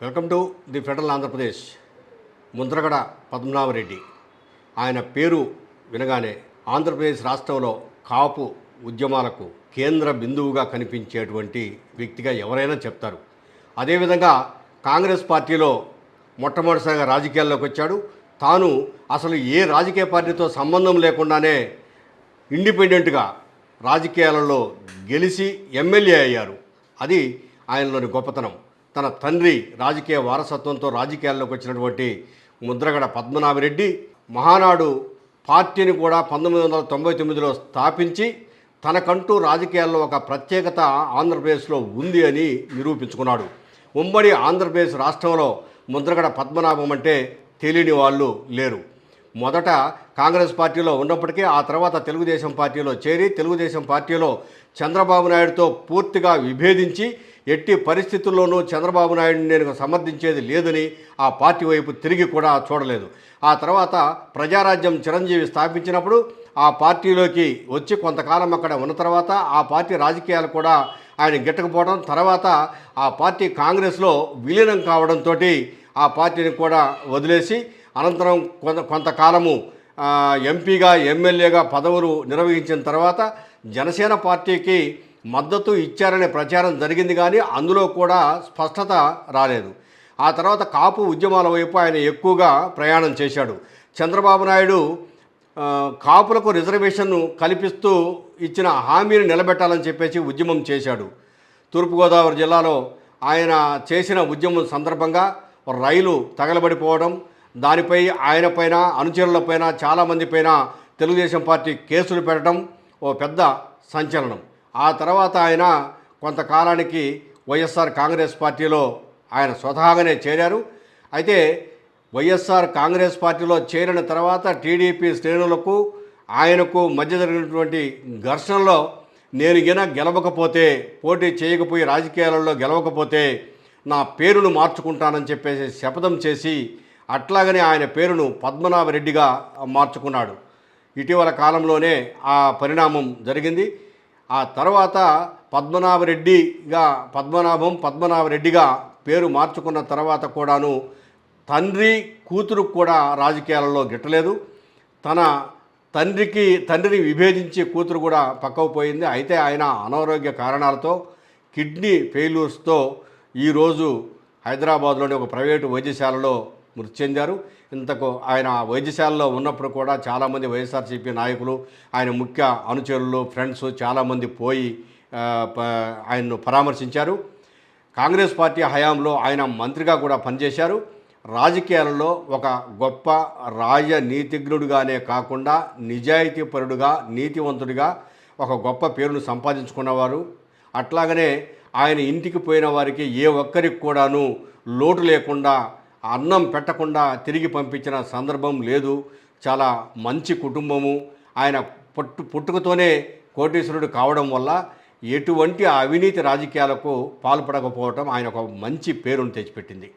Welcome to the federal Andhra Pradesh. Mudragada Padmanabha Reddy ఆయన పేరు వినగానే ఆంధ్రప్రదేశ్ రాష్ట్రంలో కాపు ఉద్యమాలకు కేంద్ర బిందువుగా కనిపించేటువంటి వ్యక్తిగా ఎవరైనా చెప్తారు. అదేవిధంగా కాంగ్రెస్ పార్టీలో మొట్టమొదటిసారిగా రాజకీయాల్లోకి వచ్చాడు. తాను అసలు ఏ రాజకీయ పార్టీతో సంబంధం లేకుండానే ఇండిపెండెంట్గా రాజకీయాలలో గెలిచి ఎమ్మెల్యే అయ్యారు. అది ఆయనలోని గొప్పతనం. తన తండ్రి రాజకీయ వారసత్వంతో రాజకీయాల్లోకి వచ్చినటువంటి ముద్రగడ పద్మనాభరెడ్డి మహానాడు పార్టీని కూడా 1999లో స్థాపించి తనకంటూ రాజకీయాల్లో ఒక ప్రత్యేకత ఆంధ్రప్రదేశ్లో ఉంది అని నిరూపించుకున్నాడు. ఉమ్మడి ఆంధ్రప్రదేశ్ రాష్ట్రంలో ముద్రగడ పద్మనాభం అంటే తెలియని వాళ్ళు లేరు. మొదట కాంగ్రెస్ పార్టీలో ఉన్నప్పటికీ ఆ తర్వాత తెలుగుదేశం పార్టీలో చేరి తెలుగుదేశం పార్టీలో చంద్రబాబు నాయుడుతో పూర్తిగా విభేదించి ఎట్టి పరిస్థితుల్లోనూ చంద్రబాబు నాయుడిని నేను సమర్థించేది లేదని ఆ పార్టీ వైపు తిరిగి కూడా చూడలేదు. ఆ తర్వాత ప్రజారాజ్యం చిరంజీవి స్థాపించినప్పుడు ఆ పార్టీలోకి వచ్చి కొంతకాలం అక్కడ ఉన్న తర్వాత ఆ పార్టీ రాజకీయాలు కూడా ఆయన గిట్టకపోవడం, తర్వాత ఆ పార్టీ కాంగ్రెస్లో విలీనం కావడంతో ఆ పార్టీని కూడా వదిలేసి అనంతరం కొంతకాలము ఎంపీగా ఎమ్మెల్యేగా పదవులు నిర్వహించిన తర్వాత జనసేన పార్టీకి మద్దతు ఇచ్చారనే ప్రచారం జరిగింది, కానీ అందులో కూడా స్పష్టత రాలేదు. ఆ తర్వాత కాపు ఉద్యమాల వైపు ఆయన ఎక్కువగా ప్రయాణం చేశాడు. చంద్రబాబు నాయుడు కాపులకు రిజర్వేషన్ కల్పిస్తూ ఇచ్చిన హామీని నిలబెట్టాలని చెప్పేసి ఉద్యమం చేశాడు. తూర్పుగోదావరి జిల్లాలో ఆయన చేసిన ఉద్యమం సందర్భంగా రైలు తగలబడిపోవడం, దానిపై ఆయన పైన అనుచరులపైన చాలామంది పైన తెలుగుదేశం పార్టీ కేసులు పెట్టడం ఓ పెద్ద సంచలనం. ఆ తర్వాత ఆయన కొంతకాలానికి వైఎస్ఆర్ కాంగ్రెస్ పార్టీలో ఆయన స్వతహాగానే చేరారు. అయితే వైఎస్ఆర్ కాంగ్రెస్ పార్టీలో చేరిన తర్వాత టీడీపీ శ్రేణులకు ఆయనకు మధ్య జరిగినటువంటి ఘర్షణలో నేను గెలవకపోతే, పోటీ చేయకపోయి రాజకీయాలలో గెలవకపోతే నా పేరును మార్చుకుంటానని చెప్పేసి శపథం చేసి అట్లాగనే ఆయన పేరును పద్మనాభరెడ్డిగా మార్చుకున్నాడు. ఇటీవల కాలంలోనే ఆ పరిణామం జరిగింది. ఆ తర్వాత పద్మనాభరెడ్డిగా పేరు మార్చుకున్న తర్వాత కూడాను తండ్రి కూతురు కూడా రాజకీయాలలో గిట్టలేదు. తన తండ్రిని విభేదించి కూతురు కూడా పక్కకు పోయింది. అయితే ఆయన అనారోగ్య కారణాలతో కిడ్నీ ఫెయిల్యూర్స్తో ఈరోజు హైదరాబాద్లోని ఒక ప్రైవేటు వైద్యశాలలో మృతి చెందారు. ఇంతకు ఆయన వైద్యశాలలో ఉన్నప్పుడు కూడా చాలామంది వైఎస్ఆర్సీపీ నాయకులు, ఆయన ముఖ్య అనుచరులు, ఫ్రెండ్స్ చాలామంది పోయి ఆయన్ను పరామర్శించారు. కాంగ్రెస్ పార్టీ హయాంలో ఆయన మంత్రిగా కూడా పనిచేశారు. రాజకీయాలలో ఒక గొప్ప రాజనీతిజ్ఞుడిగానే కాకుండా నిజాయితీపరుడుగా, నీతివంతుడిగా ఒక గొప్ప పేరును సంపాదించుకున్నవారు. అట్లాగనే ఆయన ఇంటికి పోయిన వారికి ఏ ఒక్కరికి కూడాను లోటు లేకుండా, అన్నం పెట్టకుండా తిరిగి పంపించిన సందర్భం లేదు. చాలా మంచి కుటుంబము. ఆయన పుట్టుకతోనే కోటీశ్వరుడు కావడం వల్ల ఎటువంటి అవినీతి రాజకీయాలకు పాల్పడకపోవటం ఆయన ఒక మంచి పేరును తెచ్చిపెట్టింది.